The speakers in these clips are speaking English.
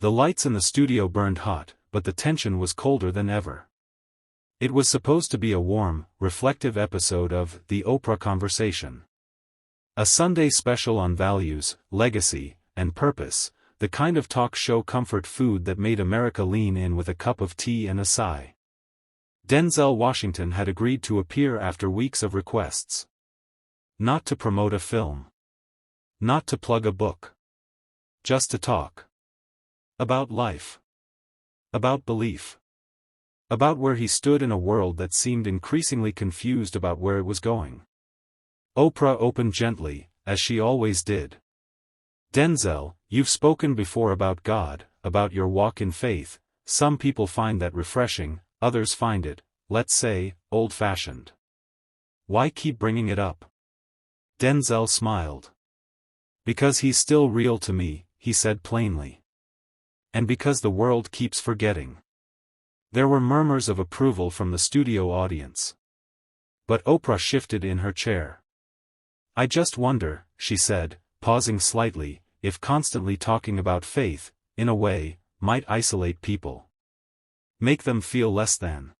The lights in the studio burned hot, but the tension was colder than ever. It was supposed to be a warm, reflective episode of The Oprah Conversation. A Sunday special on values, legacy, and purpose, the kind of talk show comfort food that made America lean in with a cup of tea and a sigh. Denzel Washington had agreed to appear after weeks of requests. Not to promote a film. Not to plug a book. Just to talk. About life. About belief. About where he stood in a world that seemed increasingly confused about where it was going. Oprah opened gently, as she always did. Denzel, you've spoken before about God, about your walk in faith. Some people find that refreshing, others find it, let's say, old-fashioned. Why keep bringing it up? Denzel smiled. Because he's still real to me, he said plainly. And because the world keeps forgetting. There were murmurs of approval from the studio audience. But Oprah shifted in her chair. I just wonder, she said, pausing slightly, if constantly talking about faith, in a way, might isolate people. Make them feel less than.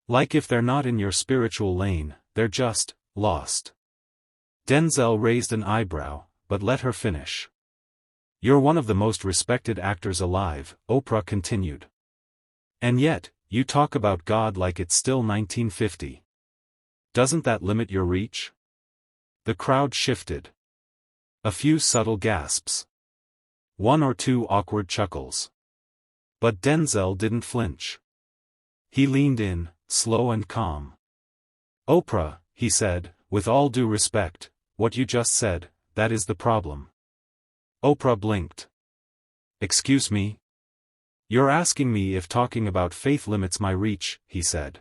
Like if they're not in your spiritual lane, they're just lost. Denzel raised an eyebrow, but let her finish. You're one of the most respected actors alive, Oprah continued. And yet, you talk about God like it's still 1950. Doesn't that limit your reach? The crowd shifted. A few subtle gasps. One or two awkward chuckles. But Denzel didn't flinch. He leaned in, slow and calm. Oprah, he said, with all due respect, what you just said, that is the problem. Oprah blinked. Excuse me? You're asking me if talking about faith limits my reach, he said.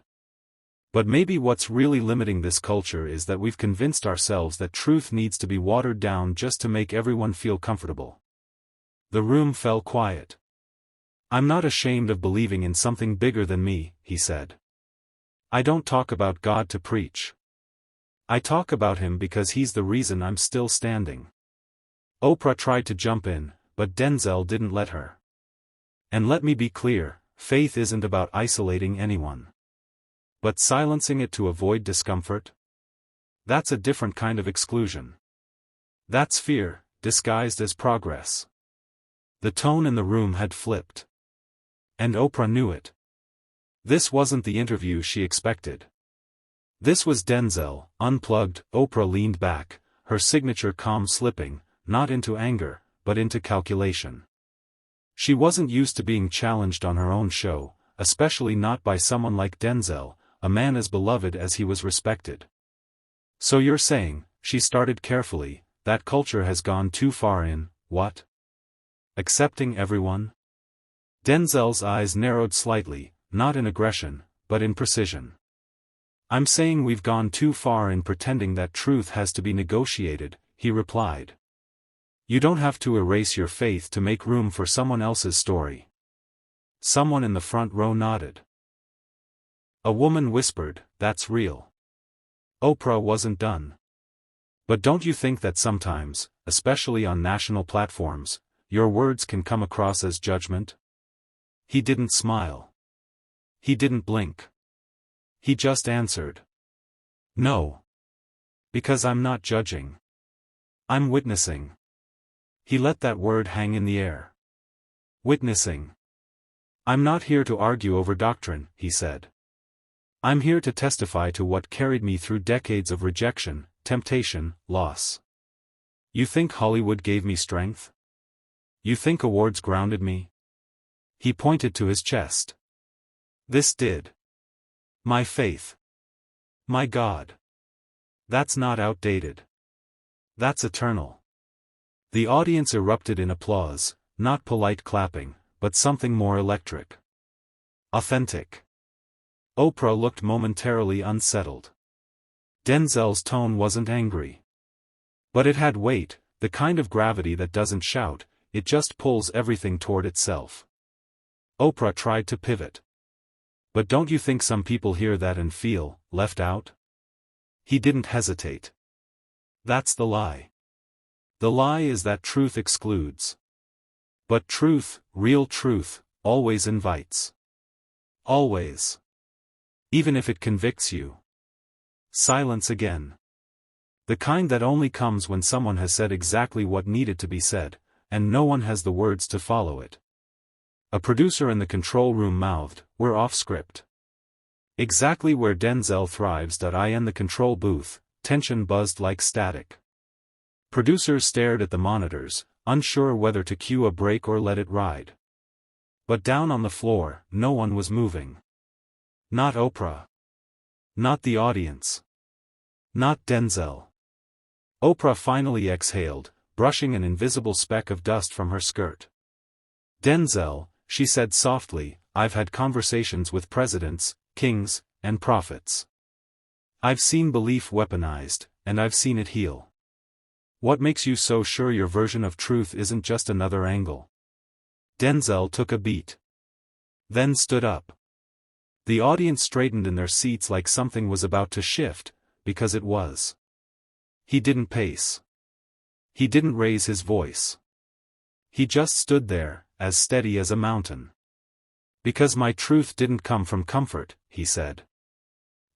But maybe what's really limiting this culture is that we've convinced ourselves that truth needs to be watered down just to make everyone feel comfortable. The room fell quiet. I'm not ashamed of believing in something bigger than me, he said. I don't talk about God to preach. I talk about him because he's the reason I'm still standing. Oprah tried to jump in, but Denzel didn't let her. And let me be clear, faith isn't about isolating anyone. But silencing it to avoid discomfort? That's a different kind of exclusion. That's fear, disguised as progress. The tone in the room had flipped. And Oprah knew it. This wasn't the interview she expected. This was Denzel, unplugged. Oprah leaned back, her signature calm slipping, not into anger, but into calculation. She wasn't used to being challenged on her own show, especially not by someone like Denzel, a man as beloved as he was respected. So you're saying, she started carefully, that culture has gone too far in, what? Accepting everyone? Denzel's eyes narrowed slightly, not in aggression, but in precision. I'm saying we've gone too far in pretending that truth has to be negotiated, he replied. You don't have to erase your faith to make room for someone else's story. Someone in the front row nodded. A woman whispered, that's real. Oprah wasn't done. But don't you think that sometimes, especially on national platforms, your words can come across as judgment? He didn't smile. He didn't blink. He just answered. No. Because I'm not judging. I'm witnessing. He let that word hang in the air. Witnessing. I'm not here to argue over doctrine, he said. I'm here to testify to what carried me through decades of rejection, temptation, loss. You think Hollywood gave me strength? You think awards grounded me? He pointed to his chest. This did. My faith. My God. That's not outdated. That's eternal. The audience erupted in applause, not polite clapping, but something more electric. Authentic. Oprah looked momentarily unsettled. Denzel's tone wasn't angry. But it had weight, the kind of gravity that doesn't shout, it just pulls everything toward itself. Oprah tried to pivot. But don't you think some people hear that and feel left out? He didn't hesitate. That's the lie. The lie is that truth excludes. But truth, real truth, always invites. Always. Even if it convicts you. Silence again. The kind that only comes when someone has said exactly what needed to be said, and no one has the words to follow it. A producer in the control room mouthed, "We're off script." Exactly where Denzel thrives. In the control booth, tension buzzed like static. Producers stared at the monitors, unsure whether to cue a break or let it ride. But down on the floor, no one was moving. Not Oprah. Not the audience. Not Denzel. Oprah finally exhaled, brushing an invisible speck of dust from her skirt. "Denzel," she said softly, "I've had conversations with presidents, kings, and prophets. I've seen belief weaponized, and I've seen it heal. What makes you so sure your version of truth isn't just another angle?" Denzel took a beat. Then stood up. The audience straightened in their seats like something was about to shift, because it was. He didn't pace. He didn't raise his voice. He just stood there, as steady as a mountain. "Because my truth didn't come from comfort," he said.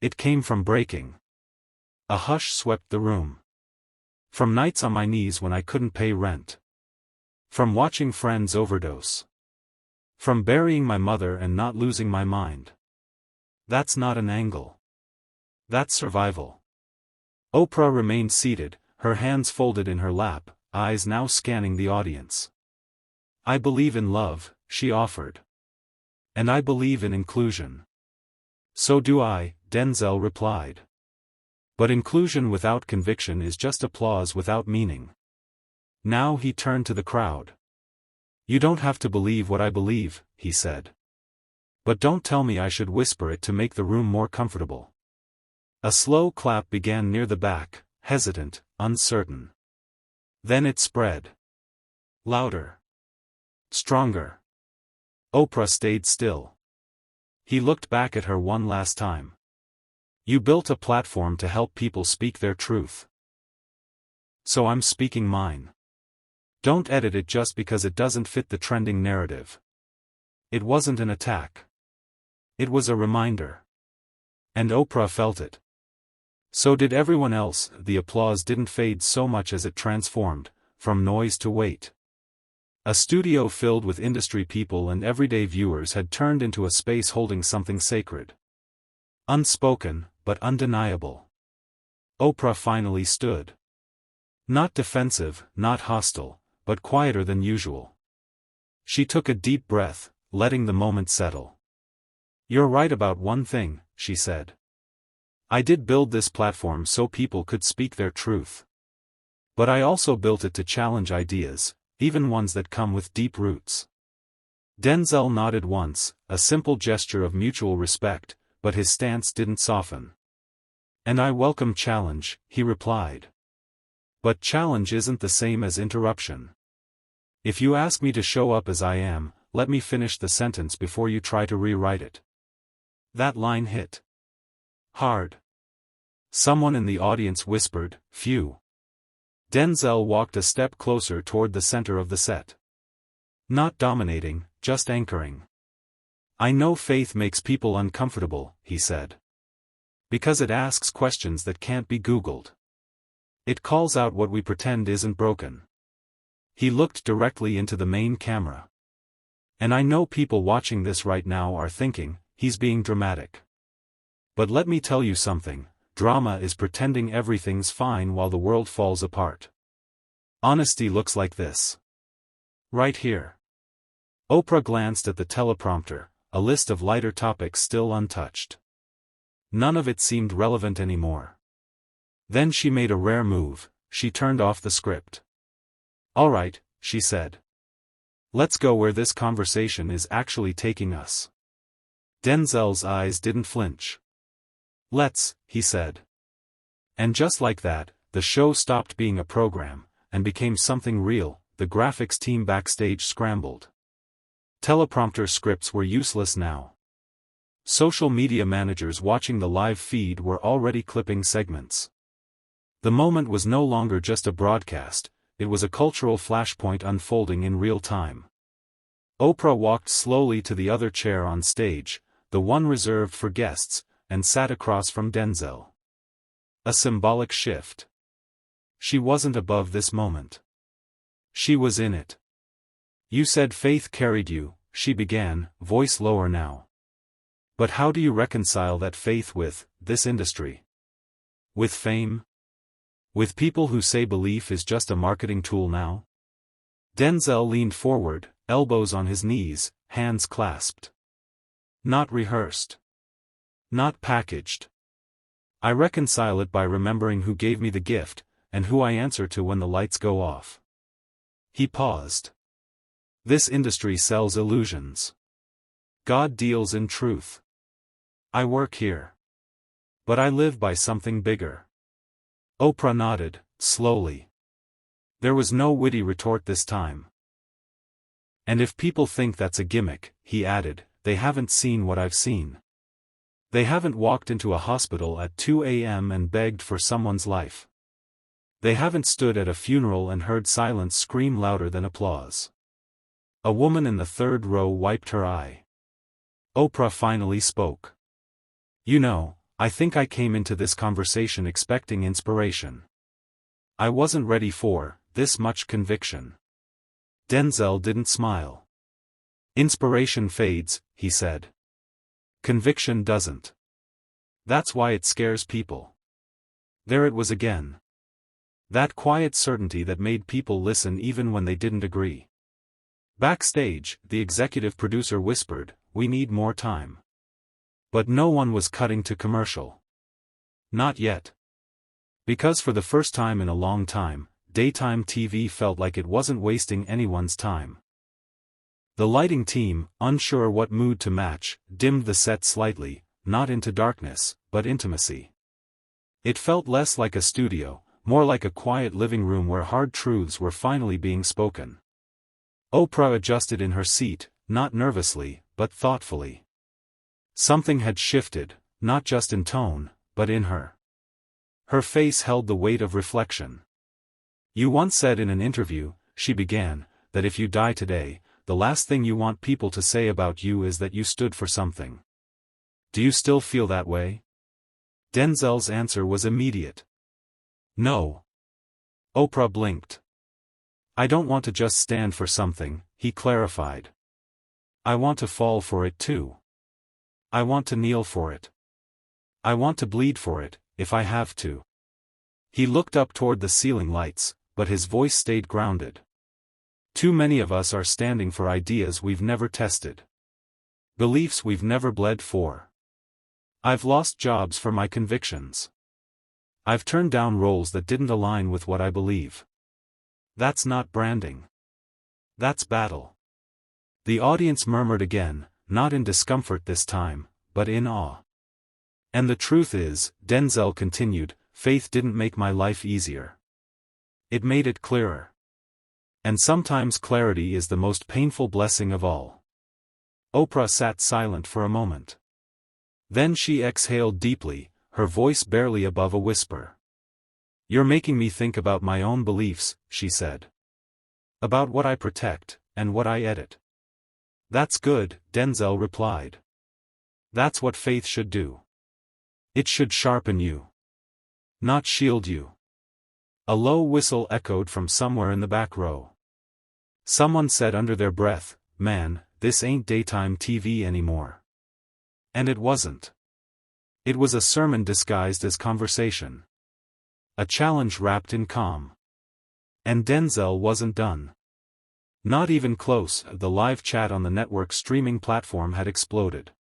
"It came from breaking." A hush swept the room. From nights on my knees when I couldn't pay rent. From watching friends overdose. From burying my mother and not losing my mind. That's not an angle. That's survival. Oprah remained seated, her hands folded in her lap, eyes now scanning the audience. "I believe in love," she offered. "And I believe in inclusion." "So do I," Denzel replied. "But inclusion without conviction is just applause without meaning." Now he turned to the crowd. "You don't have to believe what I believe," he said. "But don't tell me I should whisper it to make the room more comfortable." A slow clap began near the back, hesitant, uncertain. Then it spread. Louder. Stronger. Oprah stayed still. He looked back at her one last time. "You built a platform to help people speak their truth. So I'm speaking mine. Don't edit it just because it doesn't fit the trending narrative." It wasn't an attack. It was a reminder. And Oprah felt it. So did everyone else. The applause didn't fade so much as it transformed, from noise to weight. A studio filled with industry people and everyday viewers had turned into a space holding something sacred. Unspoken, but undeniable. Oprah finally stood. Not defensive, not hostile, but quieter than usual. She took a deep breath, letting the moment settle. "You're right about one thing," she said. "I did build this platform so people could speak their truth. But I also built it to challenge ideas, even ones that come with deep roots." Denzel nodded once, a simple gesture of mutual respect, but his stance didn't soften. "And I welcome challenge," he replied. "But challenge isn't the same as interruption. If you ask me to show up as I am, let me finish the sentence before you try to rewrite it." That line hit hard. Someone in the audience whispered, "Phew." Denzel walked a step closer toward the center of the set. Not dominating, just anchoring. "I know faith makes people uncomfortable," he said. "Because it asks questions that can't be Googled. It calls out what we pretend isn't broken." He looked directly into the main camera. "And I know people watching this right now are thinking, he's being dramatic. But let me tell you something, drama is pretending everything's fine while the world falls apart. Honesty looks like this. Right here." Oprah glanced at the teleprompter, a list of lighter topics still untouched. None of it seemed relevant anymore. Then she made a rare move, she turned off the script. "All right," she said. "Let's go where this conversation is actually taking us." Denzel's eyes didn't flinch. "Let's," he said. And just like that, the show stopped being a program, and became something real. The graphics team backstage scrambled. Teleprompter scripts were useless now. Social media managers watching the live feed were already clipping segments. The moment was no longer just a broadcast, it was a cultural flashpoint unfolding in real time. Oprah walked slowly to the other chair on stage, the one reserved for guests, and sat across from Denzel. A symbolic shift. She wasn't above this moment. She was in it. "You said faith carried you," she began, voice lower now. "But how do you reconcile that faith with this industry? With fame? With people who say belief is just a marketing tool now?" Denzel leaned forward, elbows on his knees, hands clasped. "Not rehearsed. Not packaged. I reconcile it by remembering who gave me the gift, and who I answer to when the lights go off." He paused. "This industry sells illusions. God deals in truth. I work here. But I live by something bigger." Oprah nodded, slowly. There was no witty retort this time. "And if people think that's a gimmick," he added, "they haven't seen what I've seen. They haven't walked into a hospital at 2 a.m. and begged for someone's life. They haven't stood at a funeral and heard silence scream louder than applause." A woman in the third row wiped her eye. Oprah finally spoke. "You know, I think I came into this conversation expecting inspiration. I wasn't ready for this much conviction." Denzel didn't smile. "Inspiration fades," he said. "Conviction doesn't. That's why it scares people." There it was again. That quiet certainty that made people listen even when they didn't agree. Backstage, the executive producer whispered, "We need more time." But no one was cutting to commercial. Not yet. Because for the first time in a long time, daytime TV felt like it wasn't wasting anyone's time. The lighting team, unsure what mood to match, dimmed the set slightly, not into darkness, but intimacy. It felt less like a studio, more like a quiet living room where hard truths were finally being spoken. Oprah adjusted in her seat, not nervously, but thoughtfully. Something had shifted, not just in tone, but in her. Her face held the weight of reflection. "You once said in an interview," she began, "that if you die today, the last thing you want people to say about you is that you stood for something. Do you still feel that way?" Denzel's answer was immediate. "No." Oprah blinked. "I don't want to just stand for something," he clarified. "I want to fall for it too. I want to kneel for it. I want to bleed for it, if I have to." He looked up toward the ceiling lights, but his voice stayed grounded. "Too many of us are standing for ideas we've never tested. Beliefs we've never bled for. I've lost jobs for my convictions. I've turned down roles that didn't align with what I believe. That's not branding. That's battle." The audience murmured again, not in discomfort this time, but in awe. "And the truth is," Denzel continued, "faith didn't make my life easier. It made it clearer. And sometimes clarity is the most painful blessing of all." Oprah sat silent for a moment. Then she exhaled deeply, her voice barely above a whisper. "You're making me think about my own beliefs," she said. "About what I protect, and what I edit." "That's good," Denzel replied. "That's what faith should do. It should sharpen you. Not shield you." A low whistle echoed from somewhere in the back row. Someone said under their breath, "Man, this ain't daytime TV anymore." And it wasn't. It was a sermon disguised as conversation. A challenge wrapped in calm. And Denzel wasn't done. Not even close. The live chat on the network's streaming platform had exploded.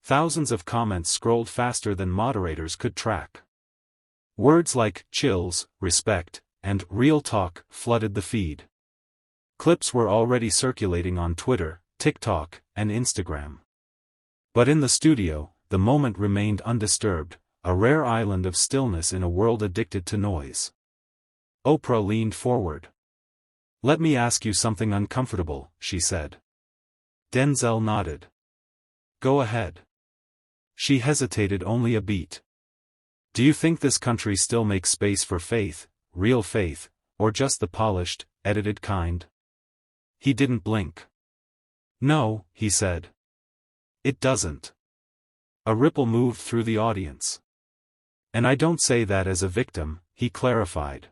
Thousands of comments scrolled faster than moderators could track. Words like chills, respect, and real talk flooded the feed. Clips were already circulating on Twitter, TikTok, and Instagram. But in the studio, the moment remained undisturbed, a rare island of stillness in a world addicted to noise. Oprah leaned forward. "Let me ask you something uncomfortable," she said. Denzel nodded. "Go ahead." She hesitated only a beat. "Do you think this country still makes space for faith, real faith, or just the polished, edited kind?" He didn't blink. No, he said. It doesn't. A ripple moved through the audience. And I don't say that as a victim, he clarified.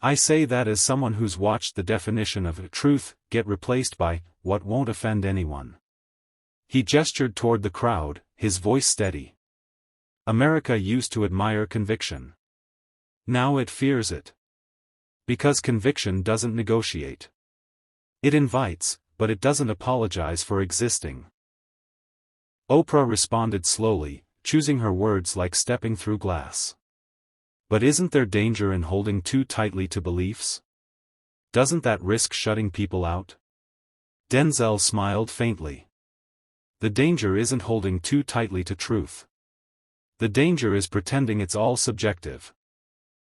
I say that as someone who's watched the definition of truth get replaced by what won't offend anyone. He gestured toward the crowd, his voice steady. America used to admire conviction. Now it fears it. Because conviction doesn't negotiate. It invites, but it doesn't apologize for existing. Oprah responded slowly, choosing her words like stepping through glass. But isn't there danger in holding too tightly to beliefs? Doesn't that risk shutting people out? Denzel smiled faintly. The danger isn't holding too tightly to truth. The danger is pretending it's all subjective.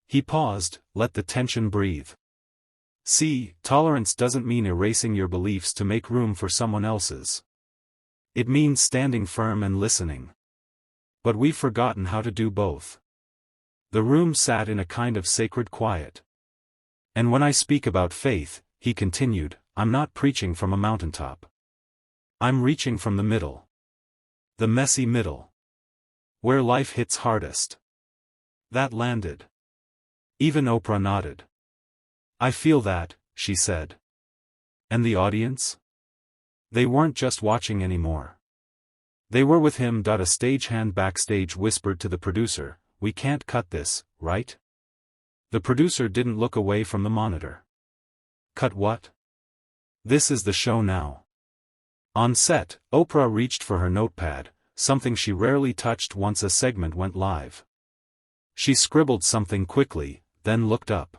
He paused, let the tension breathe. See, tolerance doesn't mean erasing your beliefs to make room for someone else's. It means standing firm and listening. But we've forgotten how to do both. The room sat in a kind of sacred quiet. And when I speak about faith, he continued, I'm not preaching from a mountaintop. I'm reaching from the middle. The messy middle. Where life hits hardest. That landed. Even Oprah nodded. I feel that, she said. And the audience? They weren't just watching anymore. They were with him. A stagehand backstage whispered to the producer, we can't cut this, right? The producer didn't look away from the monitor. Cut what? This is the show now. On set, Oprah reached for her notepad, something she rarely touched once a segment went live. She scribbled something quickly, then looked up.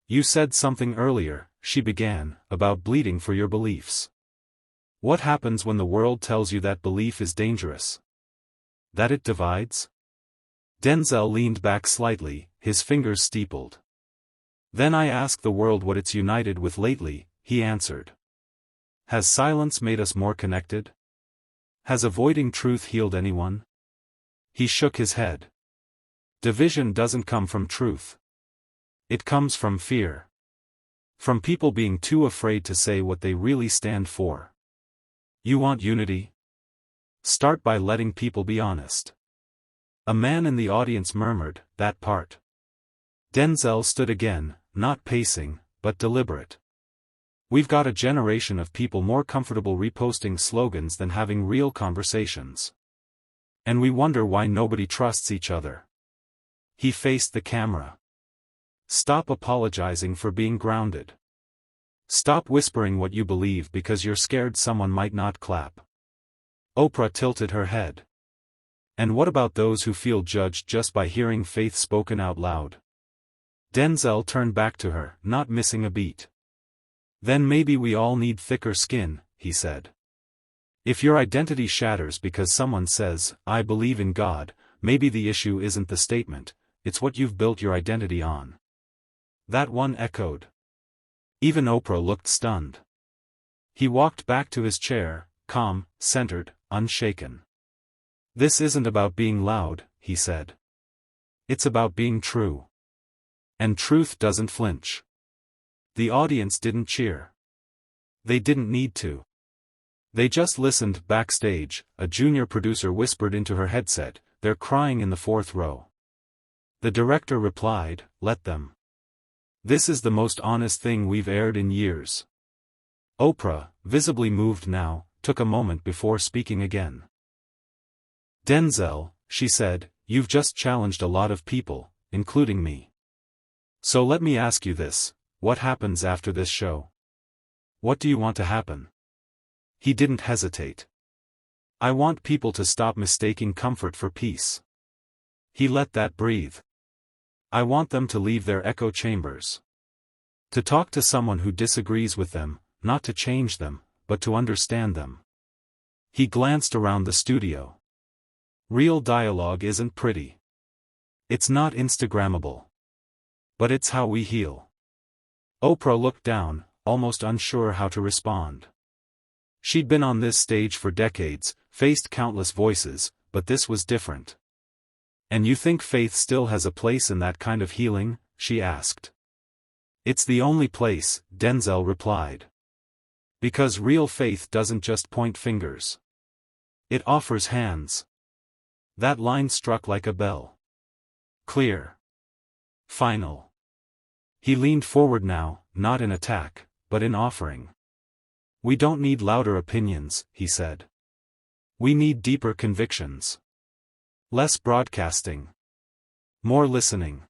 You said something earlier, she began, about bleeding for your beliefs. What happens when the world tells you that belief is dangerous? That it divides? Denzel leaned back slightly, his fingers steepled. Then I ask the world what it's united with lately, he answered. Has silence made us more connected? Has avoiding truth healed anyone? He shook his head. Division doesn't come from truth. It comes from fear. From people being too afraid to say what they really stand for. You want unity? Start by letting people be honest. A man in the audience murmured, that part. Denzel stood again, not pacing, but deliberate. We've got a generation of people more comfortable reposting slogans than having real conversations. And we wonder why nobody trusts each other. He faced the camera. Stop apologizing for being grounded. Stop whispering what you believe because you're scared someone might not clap. Oprah tilted her head. And what about those who feel judged just by hearing faith spoken out loud? Denzel turned back to her, not missing a beat. Then maybe we all need thicker skin, he said. If your identity shatters because someone says, I believe in God, maybe the issue isn't the statement, it's what you've built your identity on. That one echoed. Even Oprah looked stunned. He walked back to his chair, calm, centered, unshaken. This isn't about being loud, he said. It's about being true. And truth doesn't flinch. The audience didn't cheer. They didn't need to. They just listened. Backstage, a junior producer whispered into her headset, they're crying in the fourth row. The director replied, let them. This is the most honest thing we've aired in years. Oprah, visibly moved now, took a moment before speaking again. Denzel, she said, you've just challenged a lot of people, including me. So let me ask you this, what happens after this show? What do you want to happen? He didn't hesitate. I want people to stop mistaking comfort for peace. He let that breathe. I want them to leave their echo chambers. To talk to someone who disagrees with them, not to change them, but to understand them. He glanced around the studio. Real dialogue isn't pretty. It's not Instagrammable. But it's how we heal. Oprah looked down, almost unsure how to respond. She'd been on this stage for decades, faced countless voices, but this was different. And you think faith still has a place in that kind of healing? She asked. It's the only place, Denzel replied. Because real faith doesn't just point fingers. It offers hands. That line struck like a bell. Clear. Final. He leaned forward now, not in attack, but in offering. We don't need louder opinions, he said. We need deeper convictions. Less broadcasting. More listening.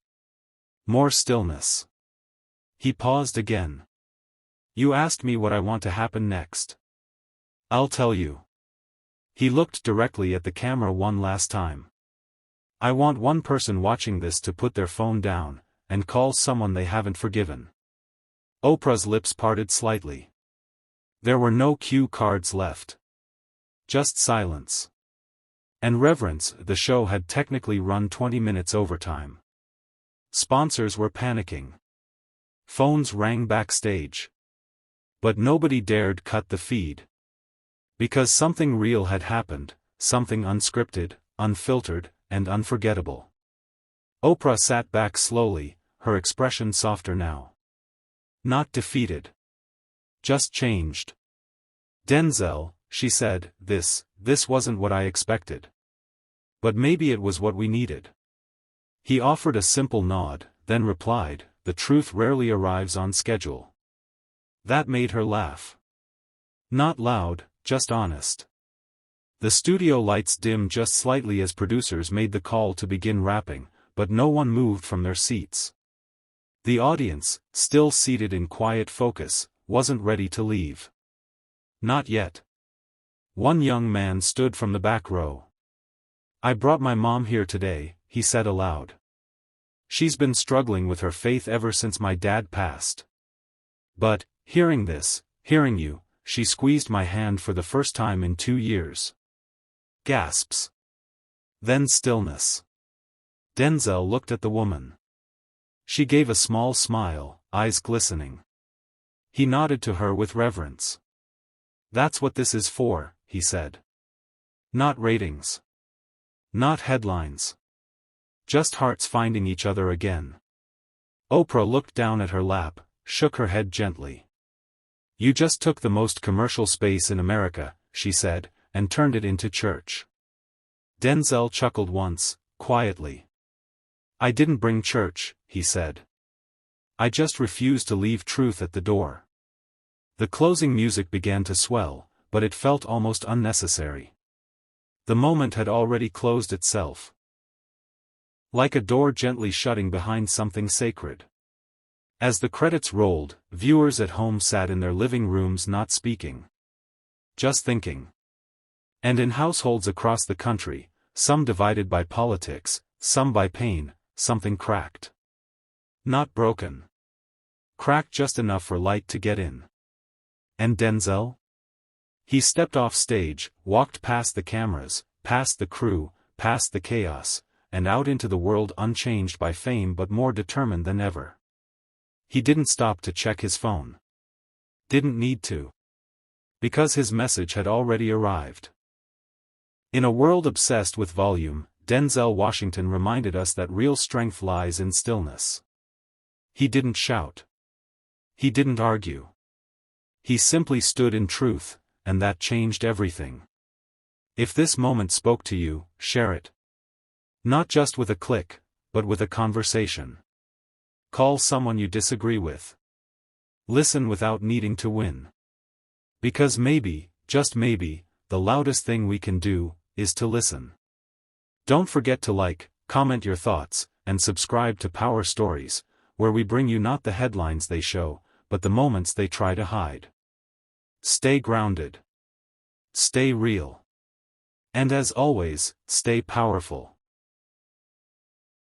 More stillness. He paused again. You asked me what I want to happen next. I'll tell you. He looked directly at the camera one last time. I want one person watching this to put their phone down, and call someone they haven't forgiven. Oprah's lips parted slightly. There were no cue cards left. Just silence. And reverence. The show had technically run 20 minutes overtime. Sponsors were panicking. Phones rang backstage. But nobody dared cut the feed. Because something real had happened, something unscripted, unfiltered, and unforgettable. Oprah sat back slowly, her expression softer now. Not defeated. Just changed. Denzel, she said, this wasn't what I expected. But maybe it was what we needed. He offered a simple nod, then replied, the truth rarely arrives on schedule. That made her laugh. Not loud, just honest. The studio lights dimmed just slightly as producers made the call to begin wrapping, but no one moved from their seats. The audience, still seated in quiet focus, wasn't ready to leave. Not yet. One young man stood from the back row. I brought my mom here today, he said aloud. She's been struggling with her faith ever since my dad passed. But, hearing this, hearing you, she squeezed my hand for the first time in 2 years. Gasps. Then stillness. Denzel looked at the woman. She gave a small smile, eyes glistening. He nodded to her with reverence. That's what this is for, he said. Not ratings. Not headlines. Just hearts finding each other again. Oprah looked down at her lap, shook her head gently. You just took the most commercial space in America, she said, and turned it into church. Denzel chuckled once, quietly. I didn't bring church, he said. I just refused to leave truth at the door. The closing music began to swell, but it felt almost unnecessary. The moment had already closed itself. Like a door gently shutting behind something sacred. As the credits rolled, viewers at home sat in their living rooms not speaking. Just thinking. And in households across the country, some divided by politics, some by pain, something cracked. Not broken. Cracked just enough for light to get in. And Denzel? He stepped off stage, walked past the cameras, past the crew, past the chaos, and out into the world unchanged by fame but more determined than ever. He didn't stop to check his phone. Didn't need to. Because his message had already arrived. In a world obsessed with volume, Denzel Washington reminded us that real strength lies in stillness. He didn't shout. He didn't argue. He simply stood in truth, and that changed everything. If this moment spoke to you, share it. Not just with a click, but with a conversation. Call someone you disagree with. Listen without needing to win. Because maybe, just maybe, the loudest thing we can do, is to listen. Don't forget to like, comment your thoughts, and subscribe to Power Stories, where we bring you not the headlines they show, but the moments they try to hide. Stay grounded. Stay real. And as always, stay powerful.